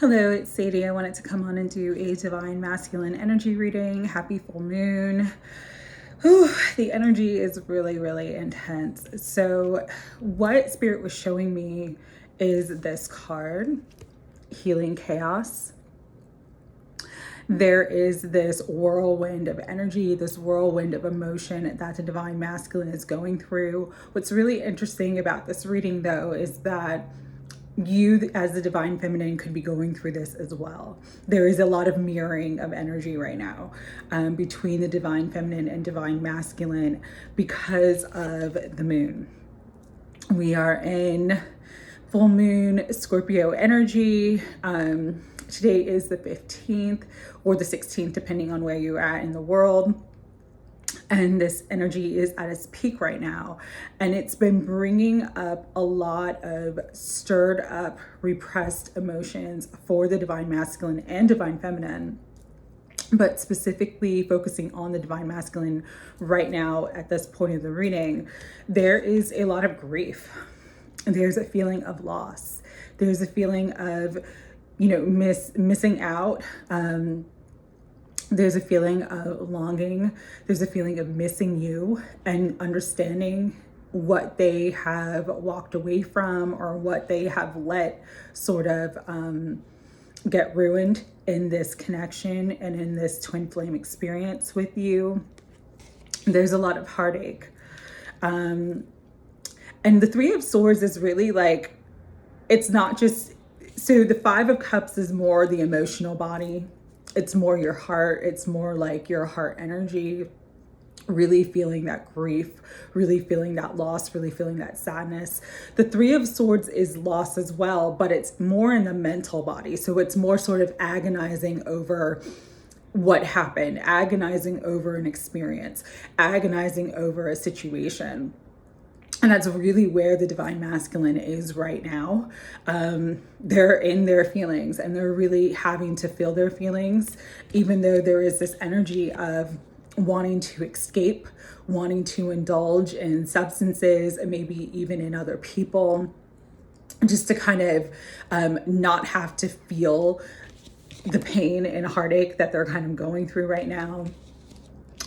Hello, it's Sadie. I wanted to come on and do a divine masculine energy reading. Happy full moon. Whew, the energy is really, really intense. So what Spirit was showing me is this card, Healing Chaos. There is this whirlwind of energy, this whirlwind of emotion that the divine masculine is going through. What's really interesting about this reading, though, is that you as the divine feminine could be going through this as well. There is a lot of mirroring of energy right now between the divine feminine and divine masculine because of the moon. We are in full moon Scorpio energy. Today is the 15th or the 16th, depending on where you're at in the world. And this energy is at its peak right now. And it's been bringing up a lot of stirred up, repressed emotions for the divine masculine and divine feminine. But specifically focusing on the divine masculine right now at this point of the reading, there is a lot of grief. There's a feeling of loss. There's a feeling of, missing out. There's a feeling of longing. There's a feeling of missing you and understanding what they have walked away from or what they have let sort of get ruined in this connection and in this twin flame experience with you. There's a lot of heartache. And the Three of Swords is really like, it's not just, so the Five of Cups is more the emotional body. It's more your heart. It's more like your heart energy, really feeling that grief, really feeling that loss, really feeling that sadness. The Three of Swords is loss as well, but it's more in the mental body. So it's more sort of agonizing over what happened, agonizing over an experience, agonizing over a situation. And that's really where the divine masculine is right now. They're in their feelings and they're really having to feel their feelings, even though there is this energy of wanting to escape, wanting to indulge in substances and maybe even in other people, just to kind of not have to feel the pain and heartache that they're kind of going through right now.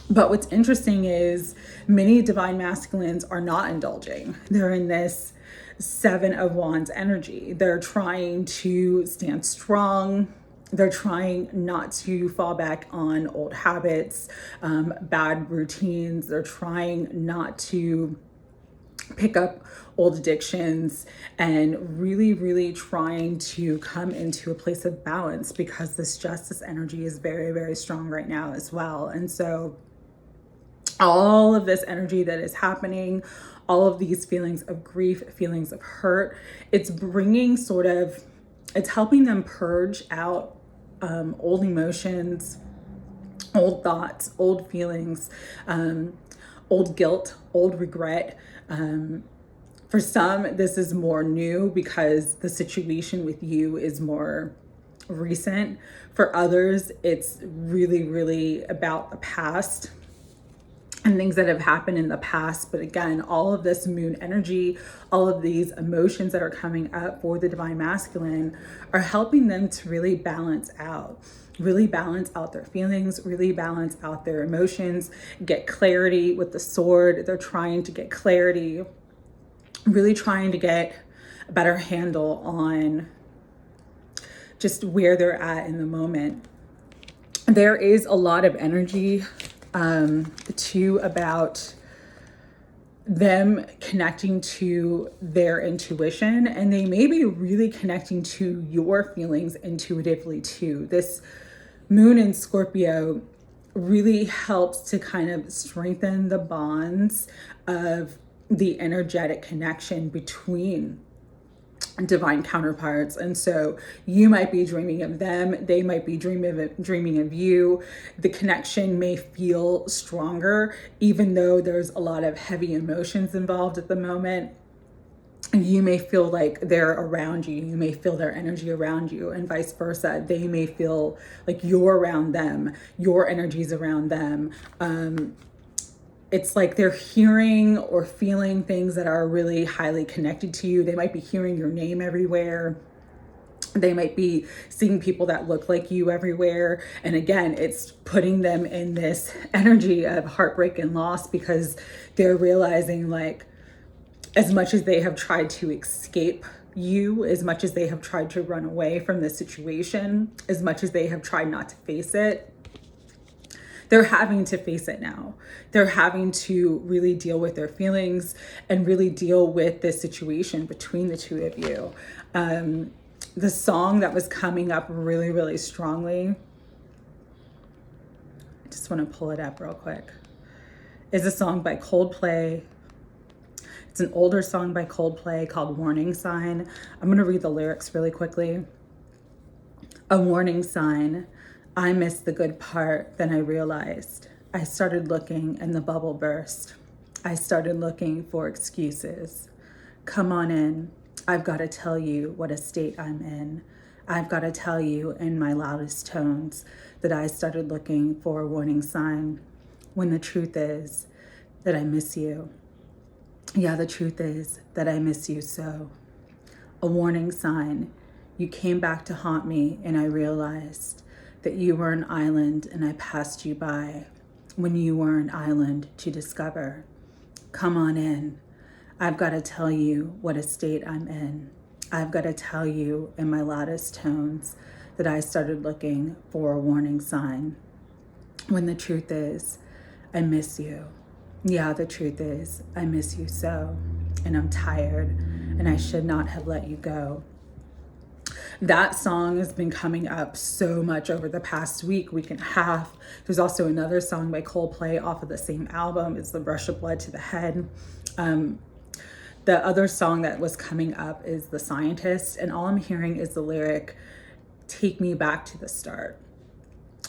But what's interesting is many divine masculines are not indulging. They're in this Seven of Wands energy. They're trying to stand strong. They're trying not to fall back on old habits, bad routines. They're trying not to pick up old addictions and really, really trying to come into a place of balance because this justice energy is very, very strong right now as well. And so all of this energy that is happening, all of these feelings of grief, feelings of hurt, it's bringing sort of, it's helping them purge out old emotions, old thoughts, old feelings, old guilt, old regret. For some, this is more new because the situation with you is more recent. For others, it's really, really about the past and things that have happened in the past. But again, all of this moon energy, all of these emotions that are coming up for the divine masculine are helping them to really balance out their feelings, really balance out their emotions, get clarity with the sword. They're trying to get clarity, really trying to get a better handle on just where they're at in the moment. There is a lot of energy too about them connecting to their intuition, and they may be really connecting to your feelings intuitively too. This moon in Scorpio really helps to kind of strengthen the bonds of the energetic connection between divine counterparts. And so you might be dreaming of them, they might be dreaming of you. The connection may feel stronger, even though there's a lot of heavy emotions involved at the moment. You may feel like they're around you, you may feel their energy around you, and vice versa. They may feel like you're around them, your energy's around them. It's like they're hearing or feeling things that are really highly connected to you. They might be hearing your name everywhere. They might be seeing people that look like you everywhere. And again, it's putting them in this energy of heartbreak and loss, because they're realizing, like, as much as they have tried to escape you, as much as they have tried to run away from the situation, as much as they have tried not to face it, they're having to face it now. They're having to really deal with their feelings and really deal with this situation between the two of you. The song that was coming up really, really strongly, I just want to pull it up real quick, is a song by Coldplay. It's an older song by Coldplay called Warning Sign. I'm going to read the lyrics really quickly. A warning sign. I missed the good part, then I realized. I started looking and the bubble burst. I started looking for excuses. Come on in. I've got to tell you what a state I'm in. I've got to tell you in my loudest tones that I started looking for a warning sign, when the truth is that I miss you. Yeah, the truth is that I miss you so. A warning sign. You came back to haunt me and I realized that you were an island and I passed you by when you were an island to discover. Come on in. I've got to tell you what a state I'm in. I've got to tell you in my loudest tones that I started looking for a warning sign, when the truth is I miss you. Yeah, the truth is I miss you so, and I'm tired and I should not have let you go. That song has been coming up so much over the past week and a half. There's also another song by Coldplay off of the same album. It's The Rush of Blood to the Head. The other song that was coming up is The Scientist, and all I'm hearing is the lyric, take me back to the start.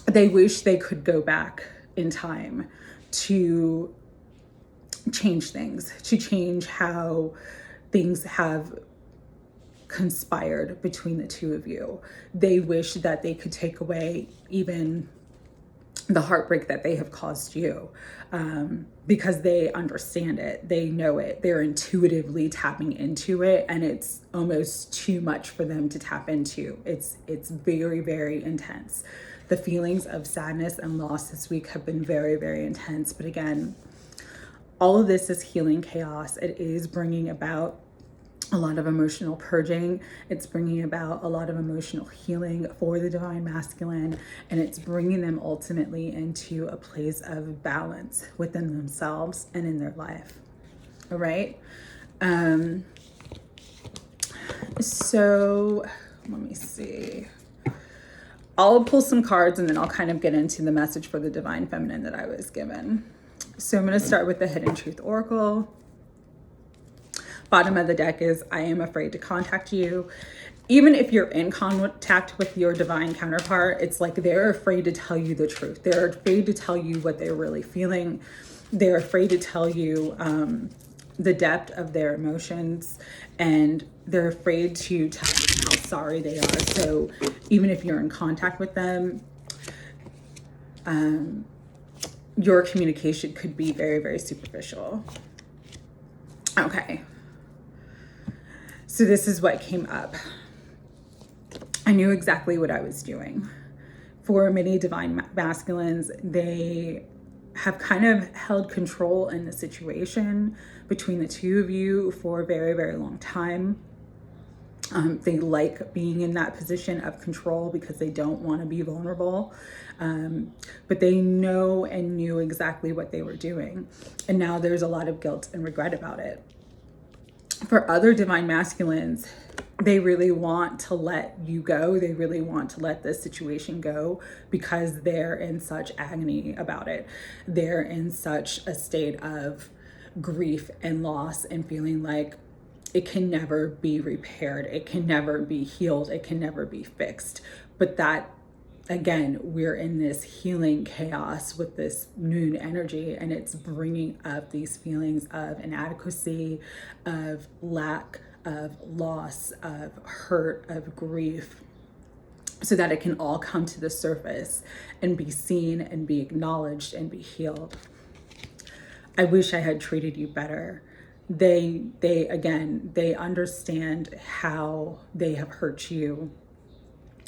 They wish they could go back in time to change things, to change how things have conspired between the two of you. They wish that they could take away even the heartbreak that they have caused you, because they understand it, they know it, they're intuitively tapping into it, and it's almost too much for them to tap into. It's very, very intense. The feelings of sadness and loss this week have been very, very intense. But again, all of this is healing chaos. It is bringing about a lot of emotional purging. It's bringing about a lot of emotional healing for the divine masculine, and it's bringing them ultimately into a place of balance within themselves and in their life. All right. So let me see. I'll pull some cards and then I'll kind of get into the message for the divine feminine that I was given. So I'm going to start with the Hidden Truth Oracle. Bottom of the deck is, I am afraid to contact you. Even if you're in contact with your divine counterpart, it's like they're afraid to tell you the truth. They're afraid to tell you what they're really feeling. They're afraid to tell you the depth of their emotions, and they're afraid to tell you how sorry they are. So even if you're in contact with them, your communication could be very, very superficial. Okay. So this is what came up. I knew exactly what I was doing. For many divine masculines, they have kind of held control in the situation between the two of you for a very, very long time. They like being in that position of control because they don't want to be vulnerable. But they know and knew exactly what they were doing. And now there's a lot of guilt and regret about it. For other divine masculines, they really want to let you go. They really want to let this situation go because they're in such agony about it. They're in such a state of grief and loss and feeling like it can never be repaired. It can never be healed. It can never be fixed. But that, again, we're in this healing chaos with this moon energy, and it's bringing up these feelings of inadequacy, of lack, of loss, of hurt, of grief, so that it can all come to the surface and be seen and be acknowledged and be healed. I wish I had treated you better. They understand how they have hurt you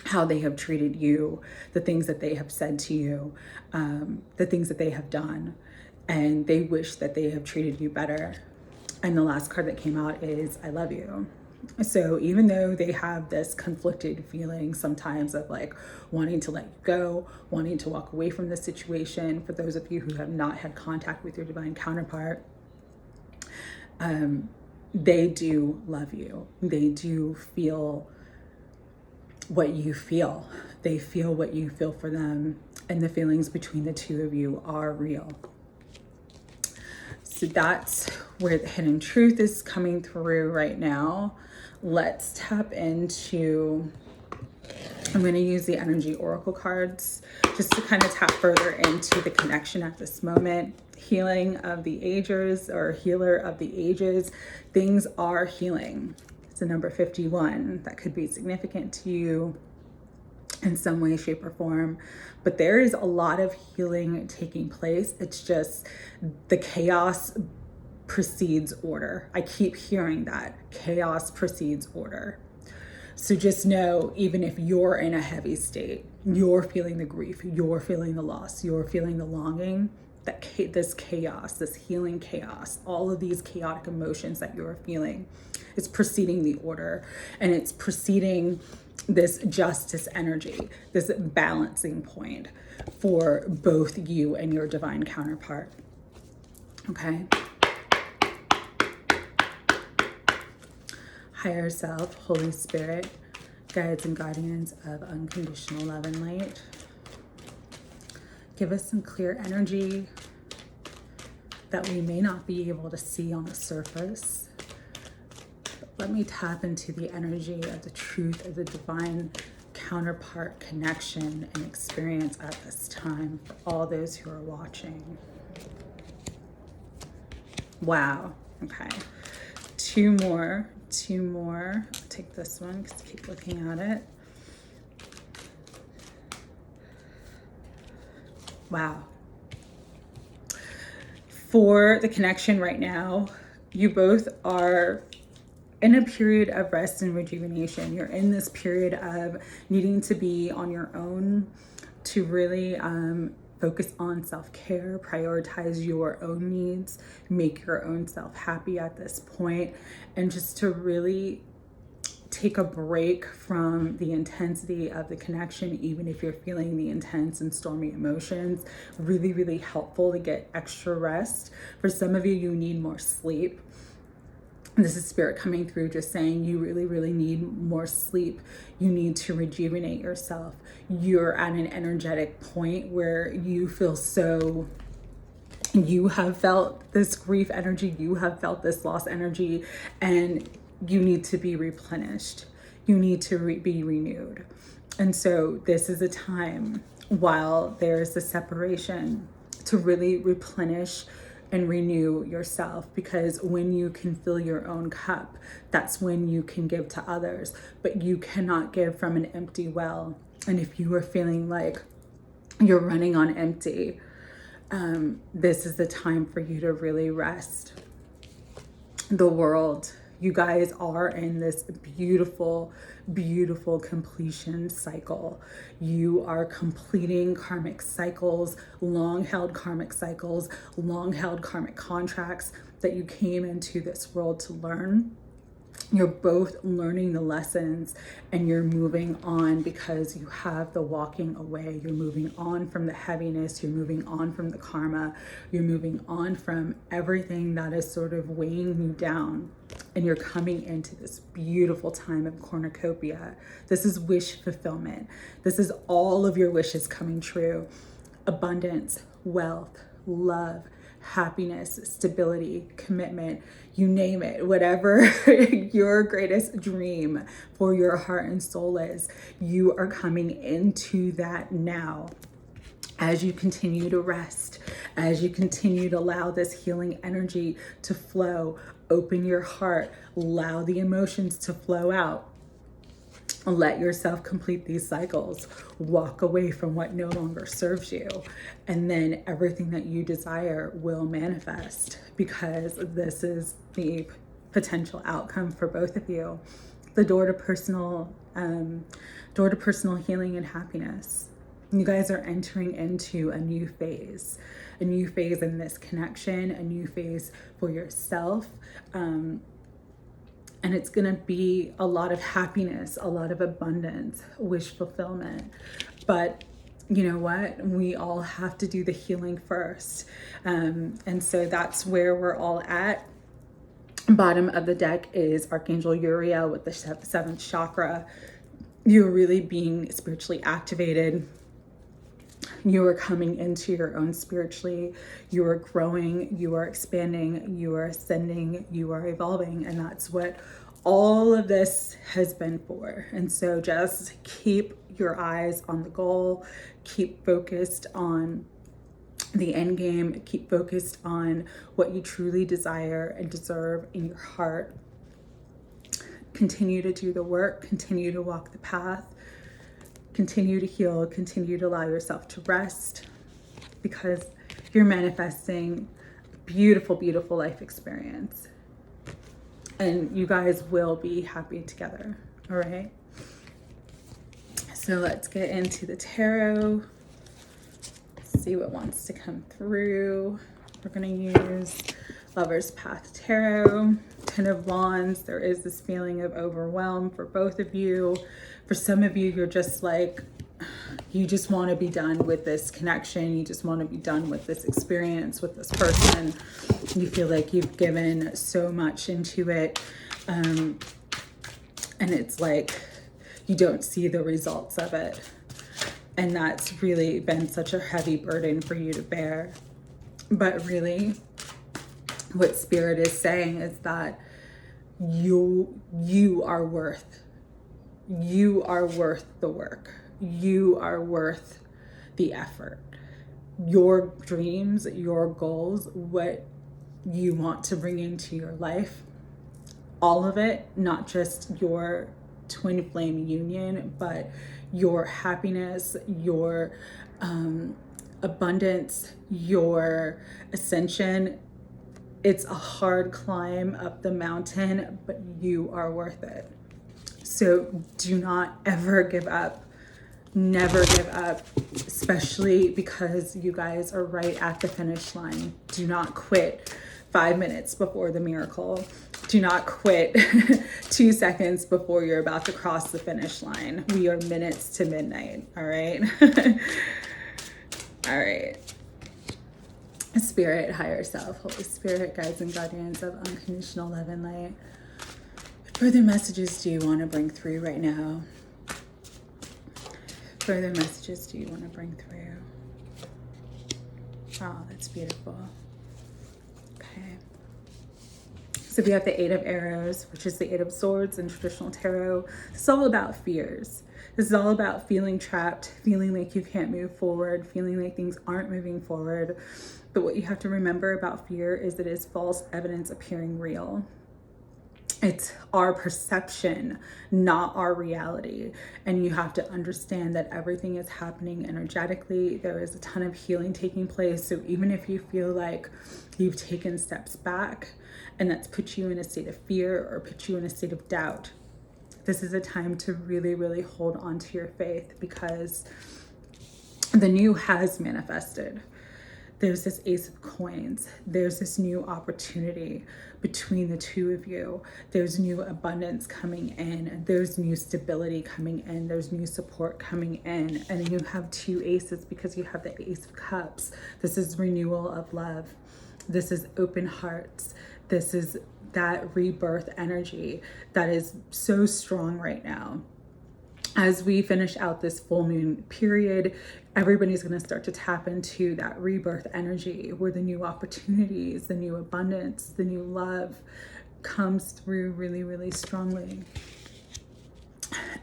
how they have treated you, the things that they have said to you, the things that they have done, and they wish that they have treated you better. And the last card that came out is I love you. So even though they have this conflicted feeling sometimes of like wanting to let you go, wanting to walk away from the situation, for those of you who have not had contact with your divine counterpart, they do love you. They do feel what you feel. They feel what you feel for them, and the feelings between the two of you are real. So that's where the hidden truth is coming through right now. Let's tap into, I'm going to use the energy oracle cards just to kind of tap further into the connection at this moment. Healing of the ages, or healer of the ages. Things are healing. It's a number 51 that could be significant to you in some way, shape, or form. But there is a lot of healing taking place. It's just the chaos precedes order. I keep hearing that. Chaos precedes order. So just know, even if you're in a heavy state, you're feeling the grief, you're feeling the loss, you're feeling the longing, that this chaos, this healing chaos, all of these chaotic emotions that you're feeling is preceding the order, and it's preceding this justice energy, this balancing point for both you and your divine counterpart. Okay. Higher self, Holy Spirit, guides and guardians of unconditional love and light, give us some clear energy that we may not be able to see on the surface. Let me tap into the energy of the truth of the divine counterpart connection and experience at this time for all those who are watching. Wow. Okay. Two more. I'll take this one because I keep looking at it. Wow. For the connection right now, you both are in a period of rest and rejuvenation. You're in this period of needing to be on your own to really focus on self-care, prioritize your own needs, make your own self happy at this point, and just to really take a break from the intensity of the connection, even if you're feeling the intense and stormy emotions. Really, really helpful to get extra rest. For some of you, you need more sleep. This is spirit coming through, just saying you really, really need more sleep. You need to rejuvenate yourself. You're at an energetic point where you feel so, you have felt this grief energy, you have felt this loss energy, and you need to be replenished. You need to be renewed. And so this is a time, while there's a separation, to really replenish and renew yourself, because when you can fill your own cup, that's when you can give to others. But you cannot give from an empty well. And if you are feeling like you're running on empty, this is the time for you to really rest. The world, you guys are in this beautiful, beautiful completion cycle. You are completing karmic cycles, long-held karmic cycles, long-held karmic contracts that you came into this world to learn. You're both learning the lessons, and you're moving on because you have the walking away. You're moving on from the heaviness. You're moving on from the karma. You're moving on from everything that is sort of weighing you down. And you're coming into this beautiful time of cornucopia. This is wish fulfillment. This is all of your wishes coming true. Abundance, wealth, love, happiness, stability, commitment, you name it, whatever your greatest dream for your heart and soul is, you are coming into that now. As you continue to rest, as you continue to allow this healing energy to flow, open your heart, allow the emotions to flow out. Let yourself complete these cycles. Walk away from what no longer serves you. And then everything that you desire will manifest, because this is the potential outcome for both of you. The door to personal door to personal healing and happiness. You guys are entering into a new phase in this connection, a new phase for yourself. And it's going to be a lot of happiness, a lot of abundance, wish fulfillment. But you know what? We all have to do the healing first. And so that's where we're all at. Bottom of the deck is Archangel Uriel with the 7th chakra. You're really being spiritually activated. You are coming into your own spiritually. You are growing, you are expanding, you are ascending, you are evolving. And that's what all of this has been for. And so just keep your eyes on the goal, keep focused on the end game, keep focused on what you truly desire and deserve in your heart. Continue to do the work, continue to walk the path, continue to heal, continue to allow yourself to rest, because you're manifesting a beautiful, beautiful life experience. And you guys will be happy together, all right? So let's get into the tarot. See what wants to come through. We're gonna use Lover's Path Tarot, 10 of Wands. There is this feeling of overwhelm for both of you. For some of you, you're just like, you just want to be done with this connection. You just want to be done with this experience with this person. You feel like you've given so much into it. And it's like, you don't see the results of it. And that's really been such a heavy burden for you to bear. But really, what Spirit is saying is that you are worth the work. You are worth the effort. Your dreams, your goals, what you want to bring into your life, all of it, not just your twin flame union, but your happiness, your abundance, your ascension. It's a hard climb up the mountain, but you are worth it. So do not ever give up. Never give up, especially because you guys are right at the finish line. Do not quit 5 minutes before the miracle. Do not quit 2 seconds before you're about to cross the finish line. We are minutes to midnight, all right? All right. Spirit, higher self, Holy Spirit, guides and guardians of unconditional love and light. What further messages do you want to bring through right now? Further messages do you want to bring through? Oh, that's beautiful. Okay. So we have the 8 of Arrows, which is the 8 of Swords in traditional tarot. It's all about fears. This is all about feeling trapped, feeling like you can't move forward, feeling like things aren't moving forward. But what you have to remember about fear is it is false evidence appearing real. It's our perception, not our reality. And you have to understand that everything is happening energetically. There is a ton of healing taking place. So even if you feel like you've taken steps back and that's put you in a state of fear or put you in a state of doubt, this is a time to really, really hold on to your faith, because the new has manifested. There's this Ace of Coins. There's this new opportunity between the two of you. There's new abundance coming in. There's new stability coming in. There's new support coming in. And you have 2 aces because you have the Ace of Cups. This is renewal of love. This is open hearts. This is that rebirth energy that is so strong right now. As we finish out this full moon period, everybody's going to start to tap into that rebirth energy where the new opportunities, the new abundance, the new love comes through really, really strongly.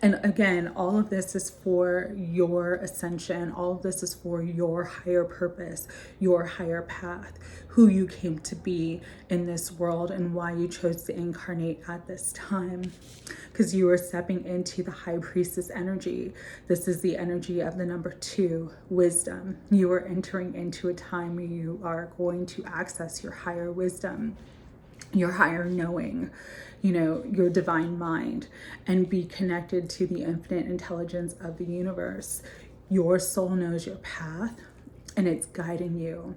And again, all of this is for your ascension. All of this is for your higher purpose, your higher path, who you came to be in this world and why you chose to incarnate at this time. Because you are stepping into the High Priestess energy. This is the energy of the number 2, wisdom. You are entering into a time where you are going to access your higher wisdom. your higher knowing, your divine mind, and be connected to the infinite intelligence of the universe. Your soul knows your path and it's guiding you.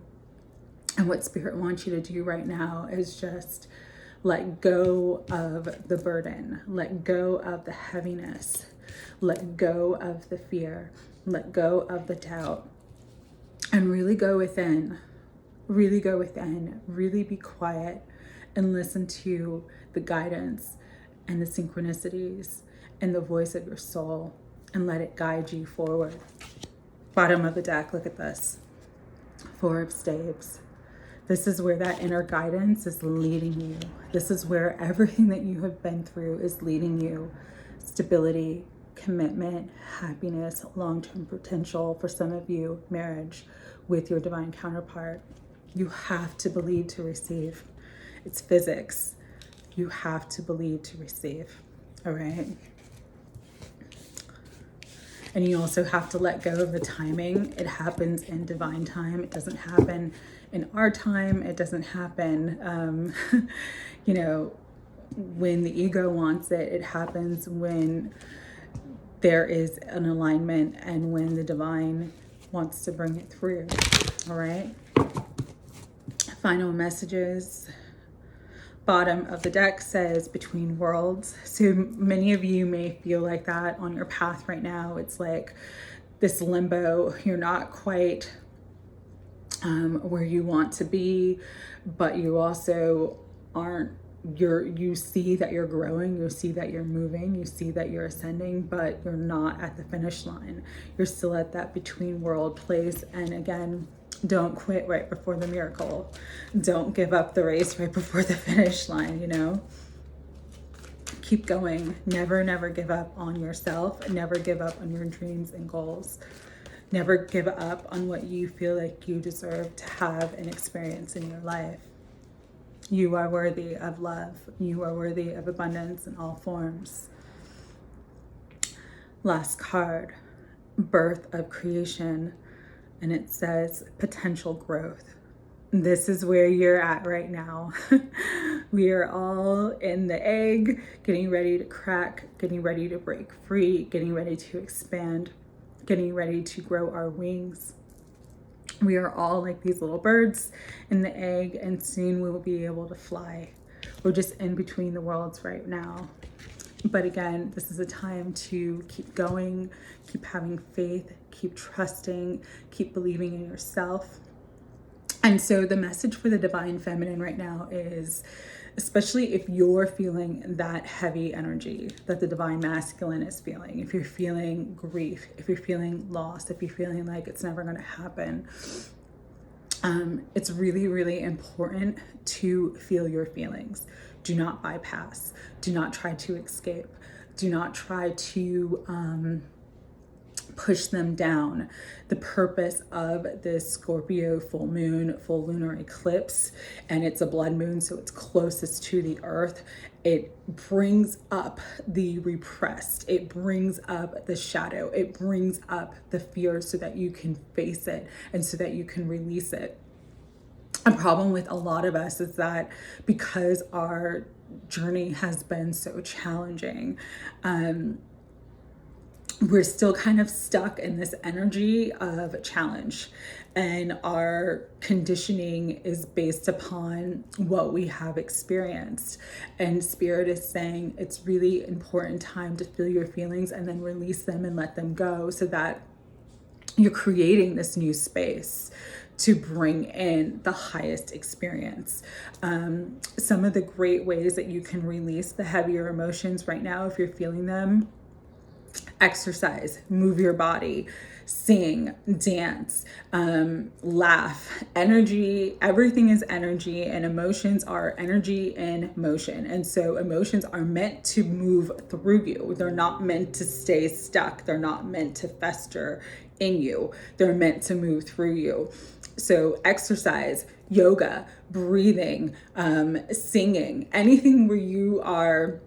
And what Spirit wants you to do right now is just let go of the burden, let go of the heaviness, let go of the fear, let go of the doubt, and really go within, really go within, really be quiet and listen to the guidance and the synchronicities and the voice of your soul, and let it guide you forward. Bottom of the deck, look at this. 4 of Staves. This is where that inner guidance is leading you. This is where everything that you have been through is leading you. Stability, commitment, happiness, long-term potential. For some of you, marriage with your divine counterpart. You have to believe to receive. It's physics. You have to believe to receive. All right? And you also have to let go of the timing. It happens in divine time. It doesn't happen in our time. It doesn't happen, when the ego wants it. It happens when there is an alignment and when the divine wants to bring it through. All right? Final messages. Bottom of the deck says between worlds. So many of you may feel like that on your path right now. It's like this limbo. You're not quite where you want to be, but you also aren't. You see that you're growing, you see that you're moving, you see that you're ascending, but you're not at the finish line. You're still at that between world place. And again, don't quit right before the miracle. Don't give up the race right before the finish line, Keep going. Never, never give up on yourself. Never give up on your dreams and goals. Never give up on what you feel like you deserve to have and experience in your life. You are worthy of love. You are worthy of abundance in all forms. Last card, birth of creation. And it says potential growth. This is where you're at right now. We are all in the egg, getting ready to crack, getting ready to break free, getting ready to expand, getting ready to grow our wings. We are all like these little birds in the egg, and soon we will be able to fly. We're just in between the worlds right now. But again, this is a time to keep going, keep having faith, keep trusting, keep believing in yourself. And so the message for the divine feminine right now is, especially if you're feeling that heavy energy that the divine masculine is feeling, if you're feeling grief, if you're feeling lost, if you're feeling like it's never going to happen, it's really, really important to feel your feelings. Do not bypass. Do not try to escape. Do not try to push them down. The purpose of this Scorpio full moon, full lunar eclipse, and it's a blood moon, so it's closest to the earth. It brings up the repressed. It brings up the shadow. It brings up the fear so that you can face it and so that you can release it. A problem with a lot of us is that because our journey has been so challenging, we're still kind of stuck in this energy of challenge, and our conditioning is based upon what we have experienced. And Spirit is saying it's really important time to feel your feelings and then release them and let them go, so that you're creating this new space to bring in the highest experience. Some of the great ways that you can release the heavier emotions right now, if you're feeling them: exercise, move your body, sing, dance, laugh. Energy, everything is energy, and emotions are energy in motion. And so emotions are meant to move through you. They're not meant to stay stuck. They're not meant to fester in you. They're meant to move through you. So exercise, yoga, breathing, singing, anything where you are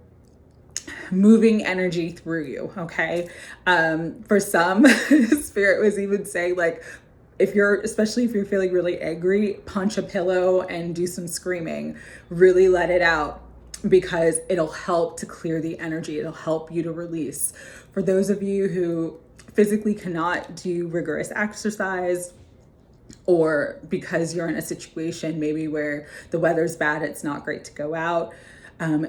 moving energy through you, okay? For some, Spirit was even saying, like, especially if you're feeling really angry, punch a pillow and do some screaming. Really let it out, because it'll help to clear the energy. It'll help you to release. For those of you who physically cannot do rigorous exercise, or because you're in a situation maybe where the weather's bad, it's not great to go out,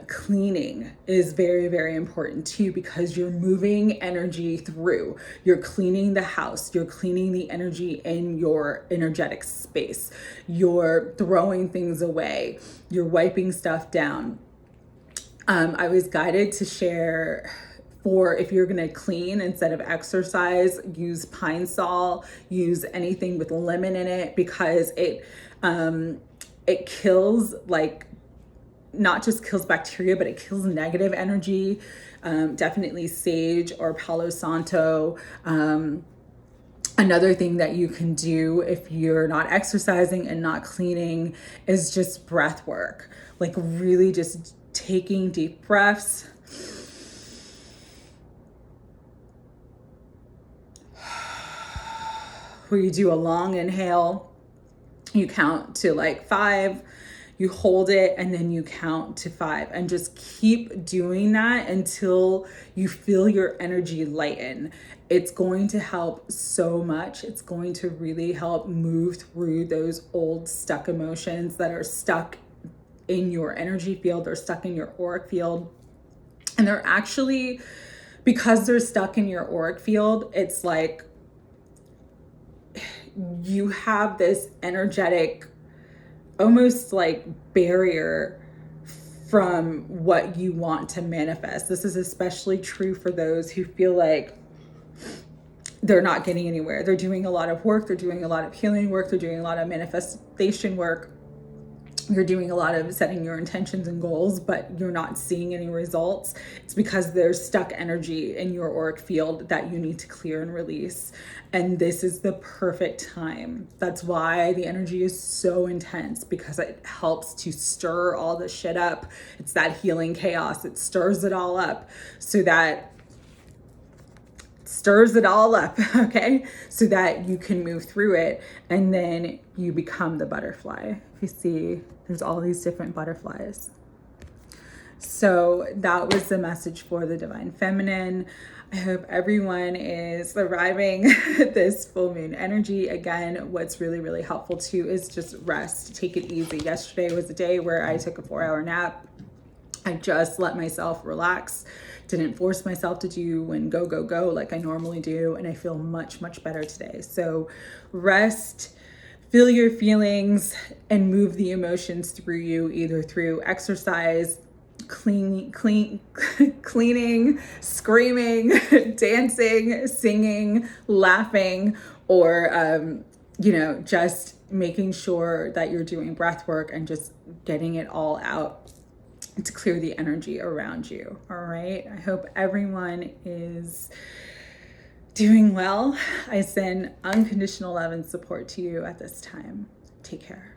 cleaning is very, very important too, because you're moving energy through. You're cleaning the house, you're cleaning the energy in your energetic space, you're throwing things away, you're wiping stuff down. I was guided to share, for if you're going to clean instead of exercise, use pine sol, use anything with lemon in it, because it kills, like, not just kills bacteria, but it kills negative energy. Definitely sage or Palo Santo. Another thing that you can do if you're not exercising and not cleaning is just breath work. Like, really just taking deep breaths. Where you do a long inhale, you count to like 5, you hold it, and then you count to 5, and just keep doing that until you feel your energy lighten. It's going to help so much. It's going to really help move through those old stuck emotions that are stuck in your energy field or stuck in your auric field. And they're actually, because they're stuck in your auric field, it's like you have this energetic, almost like barrier from what you want to manifest. This is especially true for those who feel like they're not getting anywhere. They're doing a lot of work, they're doing a lot of healing work, they're doing a lot of manifestation work, you're doing a lot of setting your intentions and goals, but you're not seeing any results. It's because there's stuck energy in your auric field that you need to clear and release. And this is the perfect time. That's why the energy is so intense, because it helps to stir all the shit up. It's that healing chaos. It stirs it all up, okay? So that you can move through it, and then you become the butterfly. If you see, there's all these different butterflies. So that was the message for the Divine Feminine. I hope everyone is arriving at this full moon energy. Again, what's really, really helpful too is just rest. Take it easy. Yesterday was a day where I took a 4-hour nap. I just let myself relax, didn't force myself to do and go like I normally do. And I feel much, much better today. So rest, feel your feelings, and move the emotions through you, either through exercise, cleaning, screaming, dancing, singing, laughing, or, just making sure that you're doing breath work and just getting it all out to clear the energy around you. All right. I hope everyone is doing well. I send unconditional love and support to you at this time. Take care.